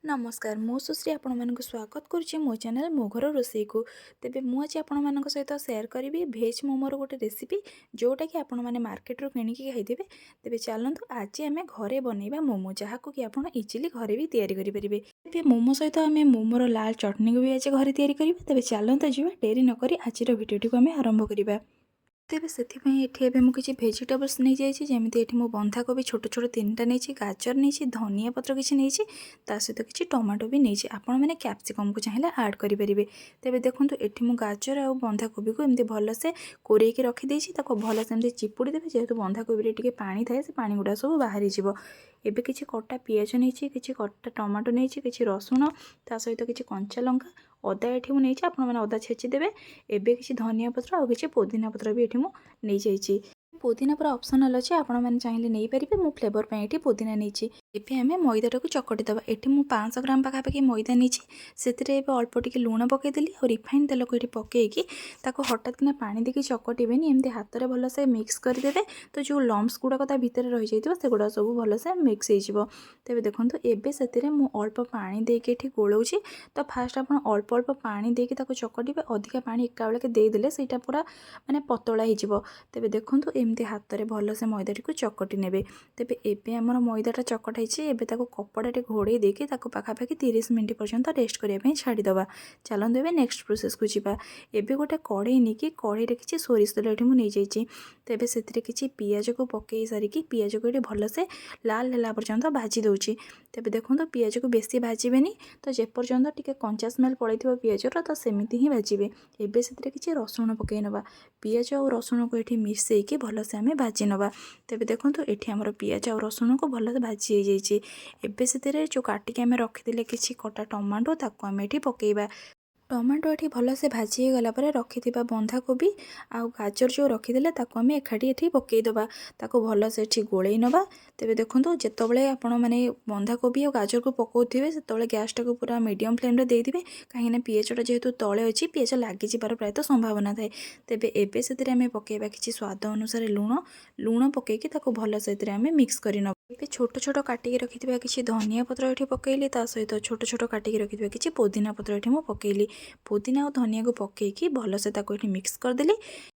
नमस्कार मु सुश्री आपण मानक स्वागत करुच्ची मो चैनल मो घर रोसई को तेबे मु आज आपण मानक सहित शेयर करी भेज मोमोर गोटे रेसिपी जोटा कि आपण मैंने मार्केट रू किणिकी खाइदेवे। तेबे चलतु आज आम घरे बनइबा मोमो जहाँ को कि आपण इजिली घरे भी तैयारी करि परिबे। तेबे मोमो सहित आम मोमोर लाल चटनी को भी आज घरे तैयारी करिबा। तेबे चलतु जीवा डेरी न करी आज भिडियोटी को आम आरंभ करिबा। तेबे सेथिपाई एठी एबे मु किछि भेजिटेबल्स नै जाइछि जेमिति एठी मु बंधाकोबी छोट छोट तीनटा नैछि, गाजर नैछि, धनिया पत्र किछि नैछि, ता सहित किछि टमाटो भी नैछि। आपण माने कैप्सिकम को चाहिले ऐड करि परिबे। तेबे देखंतु एठी मु गाजर आ बंधाकोबी को एमति भल से कोरै के रखि दैछि, ताको भल से एमति चिपुडी देबे जेहेतु बंधाकोबी रे टिके पानी थाए से पानी गुडा सब बाहरी जिवो। एबे किछि कट्टा पियाज नैछि, किछि कट्टा टमाटो नैछि, किछि रसुण, ता सहित किछि कंचा लंका, अदा एठी मु नैछि, आपण माने अदा छेचि देबे। एबे किछि धनिया पत्र आ किछि पुदीना पत्र भी एठी मु नहीं जाइछि। पुदीना पूरा ऑप्शनल अच्छे, आपण मैंने चाहिए नहीं पारे। मु फ्लेवर पे ये पुदीना नहीं। एबे आम मैदाटा को चकटी दबा। एठी मु 500 ग्राम पाखापाखि मैदा नहीं से अल्प टिके लुण पकईदेली और रिफाइन तेल को ये पकईकी हठात किना पानी देके चकटेबेनी, एमती हाथ में भलसे मिक्स करदेवे। तो जो लम्स गुड़ाक ता भितर रही जाइए से गुड़ा सब भलसे मिक्स हो। तेबे देखो एबे से मु अल्प पानी देके एठी गोलाउछि। तो फास्ट आप अल्प अल्प पानी देके चकटिबे, अधिका पानी एका बेलके देदेले सेटा पूरा माने पतला हो। तेबे देखंतु एमती हाथ में भल से मैदाटी को चकटी नेबे। तेबे एबे हमर मैदाटा चकटा होइछि। एबे ताको कपड़ाटे घोड़े देके ताको पाखापाखि 30 मिनिट पर्यंत रेस्ट करिया पई छाड़ी दबा। चलंतु एबे नेक्स्ट प्रोसेस को जिबा। एबे गोटे कढ़ई नेकी कढ़ई रे किछि सोरिष तेल एठी मु नै जाइछि। तेबे सेथिरे किछि पियाज को पकई सारिकी पियाज को एठी भल से लाल होला पर्यंत भाजी दउछि। तेबे देखंतु पियाज को बेसी भाजिबेनी, तो जे पर्यंत टिके कंचा स्मेल पळैथिबो पियाजर तो सेमिति ही भाजिबे। एबे सेथिरे किछि रसुण पकई नबा। पियाज और रसुण को ये मिसैकी भलसे आम भाजी नवा। तेबे देखो ये आमर पियाज और रसुण को भलसे भाजी हो जाइए। एबे से जो काटिक आम रखिदे किसी कटा टमाटो ताको आम ये पकईबा। टमाटो ये भलसे भाजी हो गला रखि बंधाकोबी आ गाजर जो रखीदे ताको आम एकाठी ये पकईदबा। ताको भलसे ये गोलई नवा। तेबे देखो जितेबाला आपण मैंने बंधाकोबी और गाजर को पकाउथे से गैसटा को पूरा मीडियम फ्लेम देदेवे, कहीं पियाजटा जेहेतु तले अच्छी पियाज लगी प्रायतः संभावना थाए। तेबे एबे से आम पकईबा किसी स्वाद अनुसार लुण पकईकी भलसे आम मिक्स करन। छोट छोट काटिकी रखिथिबा किछि धनिया पत्र ये पकईली, ता सहित छोट छोट काटिकी रखिथिबा किछि पुदीना पत्र ये मु पकईली। पुदीना और धनिया को पकईकी भलसे ये मिक्स करदेली।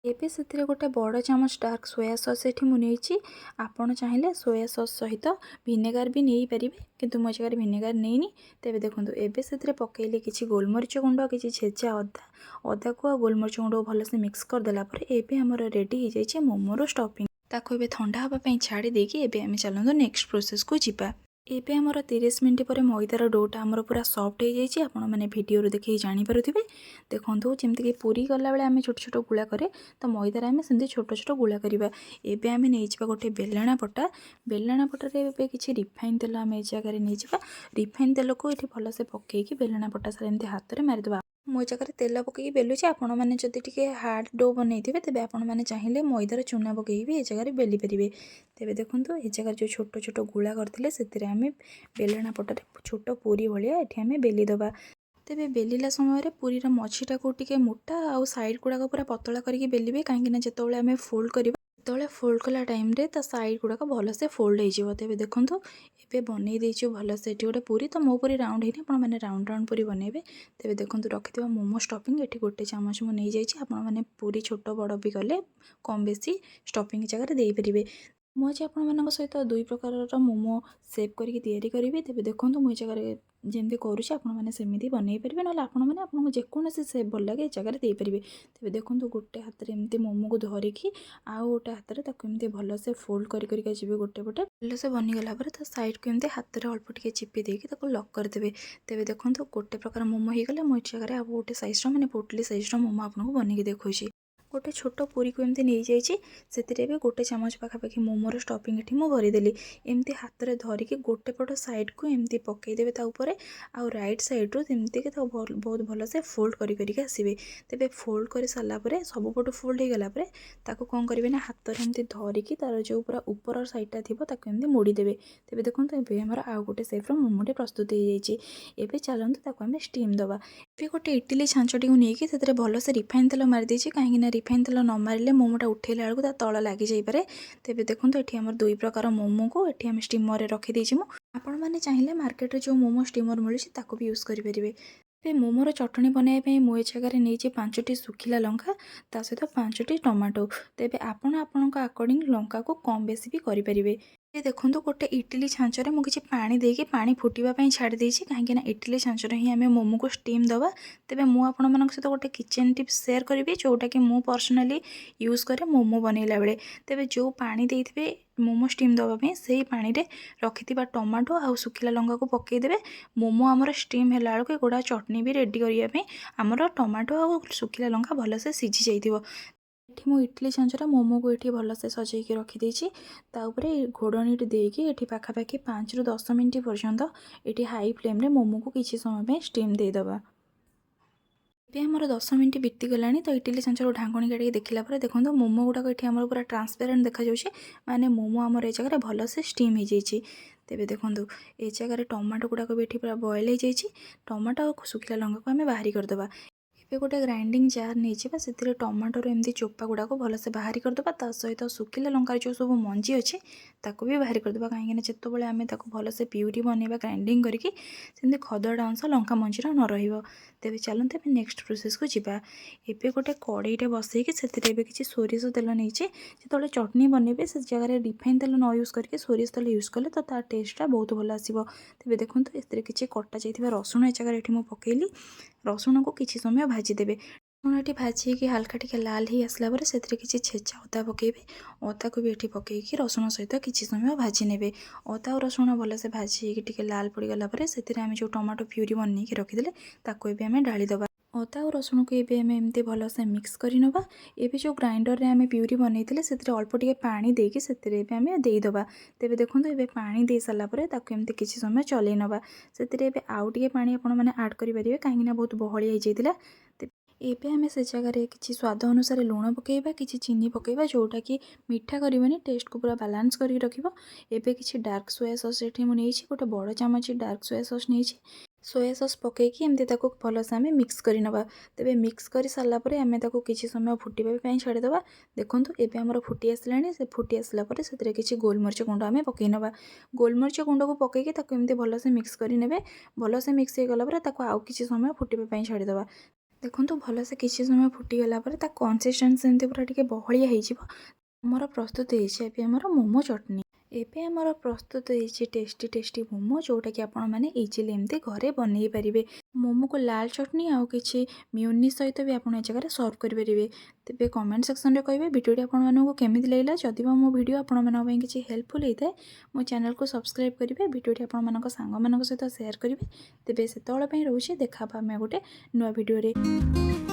एबे से गोटे बड़ चामच डार्क सोया सॉस ये मुझे। आपड़ चाहिए सोया सॉस सहित विनेगार भी नहीं पारे, किंतु मो जगह विनेगार नहीं। तेबे देखो एबे से पकईली किछि गोलमरीच गुंड, किछि छेचा अदा को गोलमरीच गुंड भलसे मिक्स करदेला एबे हमर रेडी हो जाइए मोमोर स्टफिंग। ताको एबे ठंडा होगा छाड़ी देकी एबे आम चलते नेक्स्ट प्रोसेस को जिबा। एबे हमर 30 मिनिट पर मैदार डोटा हमर पूरा सॉफ्ट हो जाइए। आपण मैंने वीडियो देखिए जानीपारे। देखो जमीक पूरी गला बेले आम छोट छोट गुला करे, तो मैदार आम सेमती छोट छोट गुला करवा। एबे आम नहीं गोटे बेलणा पटा। बेलणा पटारे एबे किछि रिफाइन तेल आम ए जगह नहीं जावा। रिफाइन तेल को ये भलसे पकईकी बेलणा पटा सारा एमती हाथ में मारिदेवा। मो जगह तेल पकईकी बेलुचे। आपण मैंने जदि टिके हार्ड डो बनई थे तेबे आपण मैंने चाहिए मैदार चूना पकईकी भी ए जगह बेली पारे। तेबे देखो ये जगह जो छोट छोट गुला करते से बेलणा पटारे छोट पूरी भाया ये आम बेली दबा। तेबे बेलिला समय पूरीर मझीटा को टिके मोटा आउ साइड गुड़ाक पूरा पतला करके बेलिबे, कहीं जिते आम फोल्ड करवा तो फोल्ड कला टाइम रे ता साइड गुड़ाक भलसे फोल्ड हो। तेबे देखो एबे बनई देइछु भलसे एटी गोटे पूरी। तो मो पूरी राउंड है आप राउंड राउंड पूरी बनइबे। तेबे देखो रखिथिबा मोमो स्टफिंग ये गोटे चामच मु नहीं जाइए। आपण मैंने पूरी छोट बड़ भी कले कम बेसी स्टफिंग जगह दे पारे। मुझे आपण सहित दुई प्रकार मोमो सेव करके तैयारी करी। तेबे देखो मुझे जगह जमी करुँचे आपमती बनई पारे, ना आपको जेकोसी सेप भल लगे जगह दे पारे। तेबे देखो गोटे हाथ में एमती मोमो को धरिकी आउ गोटे हाथ में एमती भलसे फोल्ड करके जी गोटे पटे भलसे बनीगला तो साइड को एमती हाथ में अल्प टिके चिपी देकी लक करदे। तेबे देखो गोटे प्रकार मोमो हो गला। मुझे जगह आ गोटे सैज्र मैंने पोटली सैज्र मोमो आपको बनई देखी। गोटे छोट पूरी को एमती नहीं जाइए से गोटे चामच पाखापाखि मोमोर स्टफिंग ये मुझे भरीदेली। एमती हाथ में धरिकी गोटे पट साइड को एमती पकईदेवे ताऊपर आउ राइट साइड रू एमती के बहुत भलसे फोल्ड करके आसबे। तेबे फोल्ड कर सारापर सबुपटू फोल्ड हो गलापर ताको कौन करेंगे ना हाथ में एमती धरिकी तार जो पूरा ऊपर साइडटा थी एमती मोड़ीदेवे। तेबे देखो ये आमर आउ गोटे सेफ्र मोमोटे प्रस्तुत हो जाए। चलते आम स्टीम दबा। ए गोटे इडली छांचटी को लेकिन भलसे रिफाइन तेल मारिदे, कहीं रिफाइन तेल न मारे मोमोटा उठेला बेलू ता तल लगी जापे। तेज देखो ये आम 2 प्रकार मोमो को ये आम स्टीमर रखीदे आपण मैंने चाहिए मार्केट जो मोमो स्टीमर मिलूँ भी यूज करेंगे। ए मोमोर चटनी बनवाई मुझे जगार नहीं 5टी सुखिला लंका ता सहित 5टी टमाटो। तेज आपण अकॉर्डिंग लंका को कम बेसी भी करेंगे। ये देखो गोटे इडली छांचर मुझे पानी देकी पानी फुटापी छाड़ी कहीं इडली छांचर ही आम मोमो को स्टीम दवा। तेज मुझे सहित गोटे किचन टिप्स शेयर करी जोटा कि मु पर्सनाली यूज करे मोमो बनैला बेले। तेज जो पानी देते मोमो स्टीम दवाई से पानी रे रखि टमाटो आ सुखिला लंका को पकईदे। मोमो आमर स्टीम है बेलू गोड़ा चटनी भी रेडी करने आमर टमाटो आ सुखिला लंका भलसे सीझी जाइए। ये मु इडली छांचर मोमो को ये भलसे सजैकी रखीदे ताऊपर घोड़णी देकी ये पाखापाखि 5 ରୁ 10 मिनट पर्यंत ये हाई फ्लेम रे मोमो को किसी समय स्टीम देदेबा। ये आमर 10 मिनट बीतीगला तो इडली छांचर ढांकणी काटिक देखला देखो मोमो गुड़ाक ये पूरा ट्रांसपेरेंट देखा माने मोमो आमर ये जगह भलसे स्टीम हो जाइए। तेज देखो ये जगह टमाटो गुड़ाक भी पूरा बॉयल हो जाइए। टमाटो और सुखिला लंका को आम बाहरी करदे। ये गोटे ग्राइंडिंग जार नहीं से टमाटोर एमती चोपा गुड़ाक भलसे बाहरी करदे ता सहित सुखिला लंकार जो सब मंजी अच्छे ताको भी बाहरी करदे। कहीं जिते आम भलसे प्यूरी बनवा ग्राइंडिंग करके खदड़ा अंश लंका मंजीर न रही। तेज चलते आम नेक्स्ट प्रोसेस को जीवा। एबे गोटे कड़ईटे बसईकि से किसी सोरिष तेल नहीं जो चटनी बनइबे से जगह रिफाइन तेल न यूज करके सोरिष तेल यूज कले तो तार टेस्टा बहुत भल आसो। तेज देखो ये किसी कटा जाइए रसुण ये जगह ये पकईली रसुण को किसी समय भाजीदेवे। रसुण ये भाजी कि हल्का टिके लाल ही आसला से किसी छेचा अदा पकेबे। अदा को भी ये पकईकि रसुण सहित किसी समय भाजी ने अदा और रसुण भलसे भाजी टिके लाल पड़गला से जो टमाटो प्यूरी बनईकि रखीदे ताको आम ढालीदे। अदा और रसुण को ये आम एमती भलसे मिक्स करनवा। ये जो ग्राइंडर रे आम प्यूरी बनई से अल्प टिके पानी देकी से आम देदेबा। तेज देखो ये पानी दे सारापर एमती किसी समय चलई नवा से आउ टे पानी आपण मैंने आड करेंगे कहीं बहुत बहलिया हो जाता। एबे आम से जगह किसी स्वाद अनुसार लुण पकेबा किसी चीनी पकेबा जोटा कि मीठा करनी टेस्ट को पूरा बालांस करके रखिबो। एबे किसी डार्क सोया सॉस ये मुझे गोटे बड़ चामच डार्क सोया सॉस नहीं सोया सॉस पकईकि एमती भलसे आम मिक्स करनवा। तेज मिक्स कर सारापर आम किसी समय फुटापी छाड़ीदे। देखो ये आमर फुटी आसला से फुटी आसलापर से किसी गोलमरीच गुंड आम पकईनवा। गोलमरीच गुंड को पकईकि एमती भलसे मिक्स करने भलसे मिक्स हो गलापर आउ किसी समय फुटापी छाड़ीदे। देखो भलसे किसी समय फुटीगला कंसिस्टेंसी एमती पूरा टिके बहलिया होमर प्रस्तुत होमर मोमो चटनी। एबे आमर प्रस्तुत होती टेस्टी टेस्टी मोमो जोटा कि आपण मैंने इजिली एमती घरे बनई पारे। मोमो को लाल चटनी आउ कि म्यूनिस सहित भी आप जगह सर्व करेंगे। तेज कमेंट सेक्शन में कहे भिडियोटी आपको केमी लगे जदि मो भिड आपण किसी हेल्पफुल होता है मो चैनल को सब्सक्राइब करेंगे भिडियोटी आपण सांग सहित सेयार करेंगे। तेज से रोचे देखा आम गोटे नुआ भिडियो।